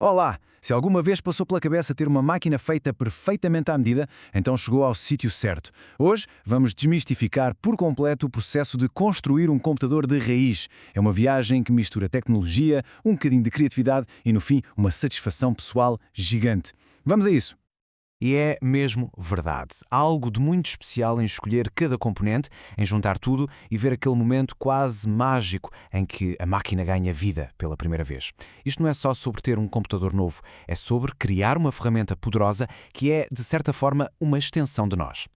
Olá! Se alguma vez passou pela cabeça ter uma máquina feita perfeitamente à medida, então chegou ao sítio certo. Hoje vamos desmistificar por completo o processo de construir um computador de raiz. É uma viagem que mistura tecnologia, um bocadinho de criatividade e, no fim, uma satisfação pessoal gigante. Vamos a isso! E é mesmo verdade. Há algo de muito especial em escolher cada componente, em juntar tudo e ver aquele momento quase mágico em que a máquina ganha vida pela primeira vez. Isto não é só sobre ter um computador novo, é sobre criar uma ferramenta poderosa que é, de certa forma, uma extensão de nós.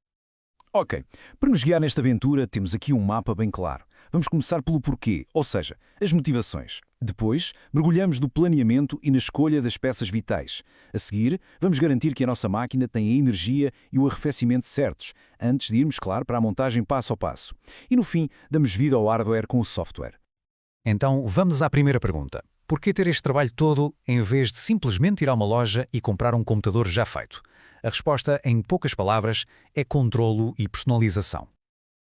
Ok, para nos guiar nesta aventura temos aqui um mapa bem claro. Vamos começar pelo porquê, ou seja, as motivações. Depois, mergulhamos no planeamento e na escolha das peças vitais. A seguir, vamos garantir que a nossa máquina tem a energia e o arrefecimento certos, antes de irmos, claro, para a montagem passo a passo. E no fim, damos vida ao hardware com o software. Então, vamos à primeira pergunta. Por que ter este trabalho todo em vez de simplesmente ir a uma loja e comprar um computador já feito? A resposta, em poucas palavras, é controlo e personalização.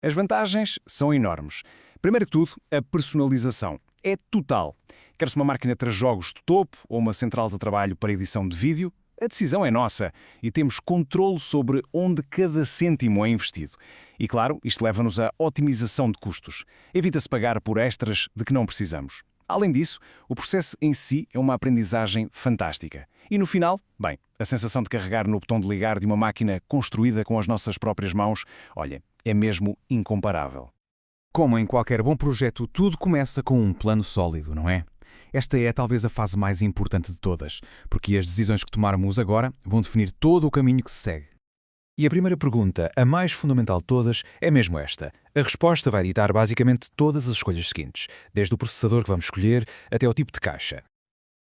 As vantagens são enormes. Primeiro que tudo, a personalização é total. Quer-se uma máquina para jogos de topo ou uma central de trabalho para edição de vídeo? A decisão é nossa e temos controle sobre onde cada cêntimo é investido. E claro, isto leva-nos à otimização de custos. Evita-se pagar por extras de que não precisamos. Além disso, o processo em si é uma aprendizagem fantástica. E no final, bem, a sensação de carregar no botão de ligar de uma máquina construída com as nossas próprias mãos, olha, é mesmo incomparável. Como em qualquer bom projeto, tudo começa com um plano sólido, não é? Esta é talvez a fase mais importante de todas, porque as decisões que tomarmos agora vão definir todo o caminho que se segue. E a primeira pergunta, a mais fundamental de todas, é mesmo esta. A resposta vai ditar basicamente todas as escolhas seguintes, desde o processador que vamos escolher até o tipo de caixa.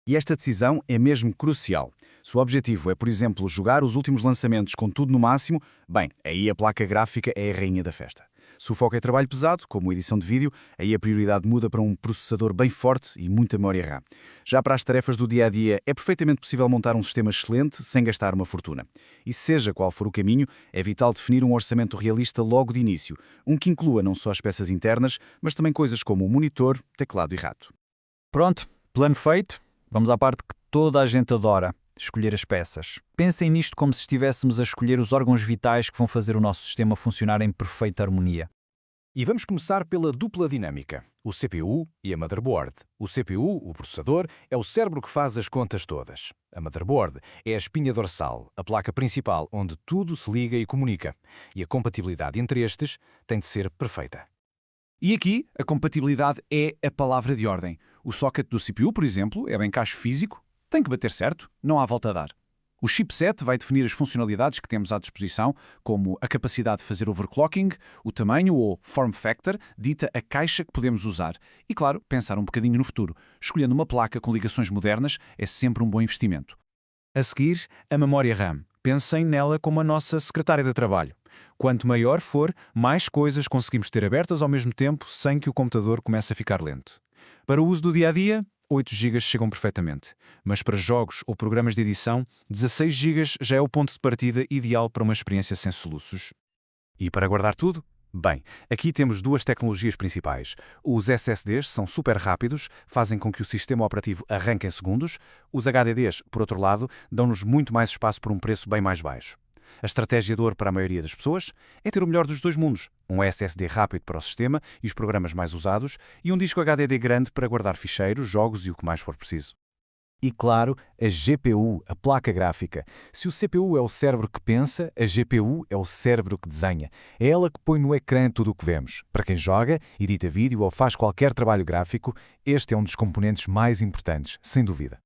E esta decisão é mesmo crucial. Se o objetivo é, por exemplo, jogar os últimos lançamentos com tudo no máximo, bem, aí a placa gráfica é a rainha da festa. Se o foco é trabalho pesado, como edição de vídeo, aí a prioridade muda para um processador bem forte e muita memória RAM. Já para as tarefas do dia-a-dia, é perfeitamente possível montar um sistema excelente sem gastar uma fortuna. E seja qual for o caminho, é vital definir um orçamento realista logo de início, um que inclua não só as peças internas, mas também coisas como o monitor, teclado e rato. Pronto, plano feito. Vamos à parte que toda a gente adora, escolher as peças. Pensem nisto como se estivéssemos a escolher os órgãos vitais que vão fazer o nosso sistema funcionar em perfeita harmonia. E vamos começar pela dupla dinâmica, o CPU e a motherboard. O CPU, o processador, é o cérebro que faz as contas todas. A motherboard é a espinha dorsal, a placa principal onde tudo se liga e comunica. E a compatibilidade entre estes tem de ser perfeita. E aqui, a compatibilidade é a palavra de ordem. O socket do CPU, por exemplo, é o encaixe físico, tem que bater certo, não há volta a dar. O chipset vai definir as funcionalidades que temos à disposição, como a capacidade de fazer overclocking, o tamanho ou form factor, dita a caixa que podemos usar. E, claro, pensar um bocadinho no futuro. Escolhendo uma placa com ligações modernas é sempre um bom investimento. A seguir, a memória RAM. Pensem nela como a nossa secretária de trabalho. Quanto maior for, mais coisas conseguimos ter abertas ao mesmo tempo sem que o computador comece a ficar lento. Para o uso do dia-a-dia, 8 GB chegam perfeitamente, mas para jogos ou programas de edição, 16 GB já é o ponto de partida ideal para uma experiência sem soluços. E para guardar tudo? Bem, aqui temos duas tecnologias principais. Os SSDs são super rápidos, fazem com que o sistema operativo arranque em segundos. Os HDDs, por outro lado, dão-nos muito mais espaço por um preço bem mais baixo. A estratégia de ouro para a maioria das pessoas é ter o melhor dos dois mundos, um SSD rápido para o sistema e os programas mais usados e um disco HDD grande para guardar ficheiros, jogos e o que mais for preciso. E claro, a GPU, a placa gráfica. Se o CPU é o cérebro que pensa, a GPU é o cérebro que desenha. É ela que põe no ecrã tudo o que vemos. Para quem joga, edita vídeo ou faz qualquer trabalho gráfico, este é um dos componentes mais importantes, sem dúvida.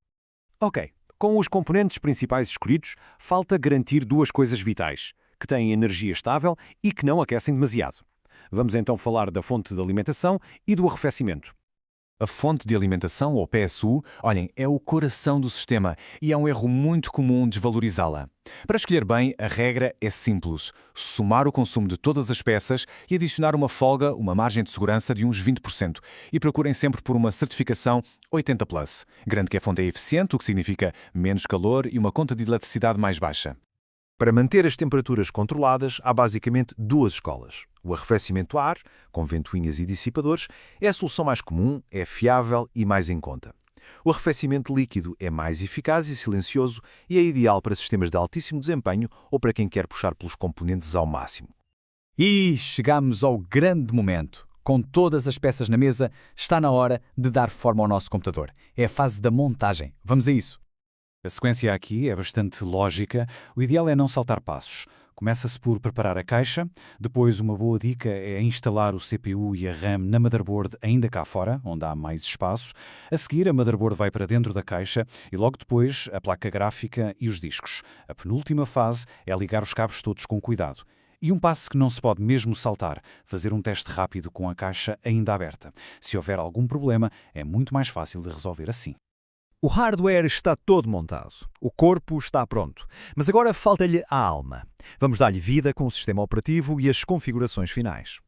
Ok, com os componentes principais escolhidos, falta garantir duas coisas vitais, que têm energia estável e que não aquecem demasiado. Vamos então falar da fonte de alimentação e do arrefecimento. A fonte de alimentação, ou PSU, olhem, é o coração do sistema e é um erro muito comum desvalorizá-la. Para escolher bem, a regra é simples. Somar o consumo de todas as peças e adicionar uma folga, uma margem de segurança de uns 20%. E procurem sempre por uma certificação 80+. Garante que a fonte é eficiente, o que significa menos calor e uma conta de eletricidade mais baixa. Para manter as temperaturas controladas, há basicamente duas escolas. O arrefecimento a ar, com ventoinhas e dissipadores, é a solução mais comum, é fiável e mais em conta. O arrefecimento líquido é mais eficaz e silencioso e é ideal para sistemas de altíssimo desempenho ou para quem quer puxar pelos componentes ao máximo. E chegamos ao grande momento. Com todas as peças na mesa, está na hora de dar forma ao nosso computador. É a fase da montagem. Vamos a isso. A sequência aqui é bastante lógica. O ideal é não saltar passos. Começa-se por preparar a caixa, depois uma boa dica é instalar o CPU e a RAM na motherboard ainda cá fora, onde há mais espaço. A seguir, a motherboard vai para dentro da caixa e logo depois a placa gráfica e os discos. A penúltima fase é ligar os cabos todos com cuidado. E um passo que não se pode mesmo saltar, fazer um teste rápido com a caixa ainda aberta. Se houver algum problema, é muito mais fácil de resolver assim. O hardware está todo montado. O corpo está pronto. Mas agora falta-lhe a alma. Vamos dar-lhe vida com o sistema operativo e as configurações finais.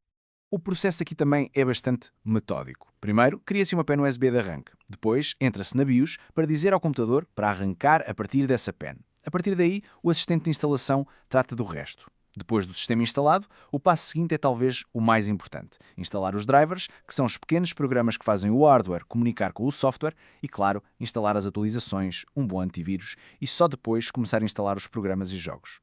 O processo aqui também é bastante metódico. Primeiro, cria-se uma pen USB de arranque. Depois, entra-se na BIOS para dizer ao computador para arrancar a partir dessa pen. A partir daí, o assistente de instalação trata do resto. Depois do sistema instalado, o passo seguinte é talvez o mais importante. Instalar os drivers, que são os pequenos programas que fazem o hardware comunicar com o software e, claro, instalar as atualizações, um bom antivírus e só depois começar a instalar os programas e jogos.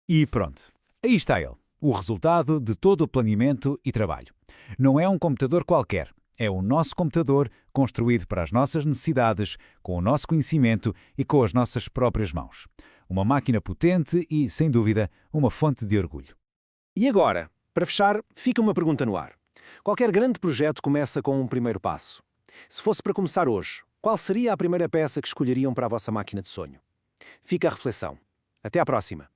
E pronto. Aí está ele. O resultado de todo o planeamento e trabalho. Não é um computador qualquer. É o nosso computador construído para as nossas necessidades, com o nosso conhecimento e com as nossas próprias mãos. Uma máquina potente e, sem dúvida, uma fonte de orgulho. E agora, para fechar, fica uma pergunta no ar. Qualquer grande projeto começa com um primeiro passo. Se fosse para começar hoje, qual seria a primeira peça que escolheriam para a vossa máquina de sonho? Fica a reflexão. Até à próxima!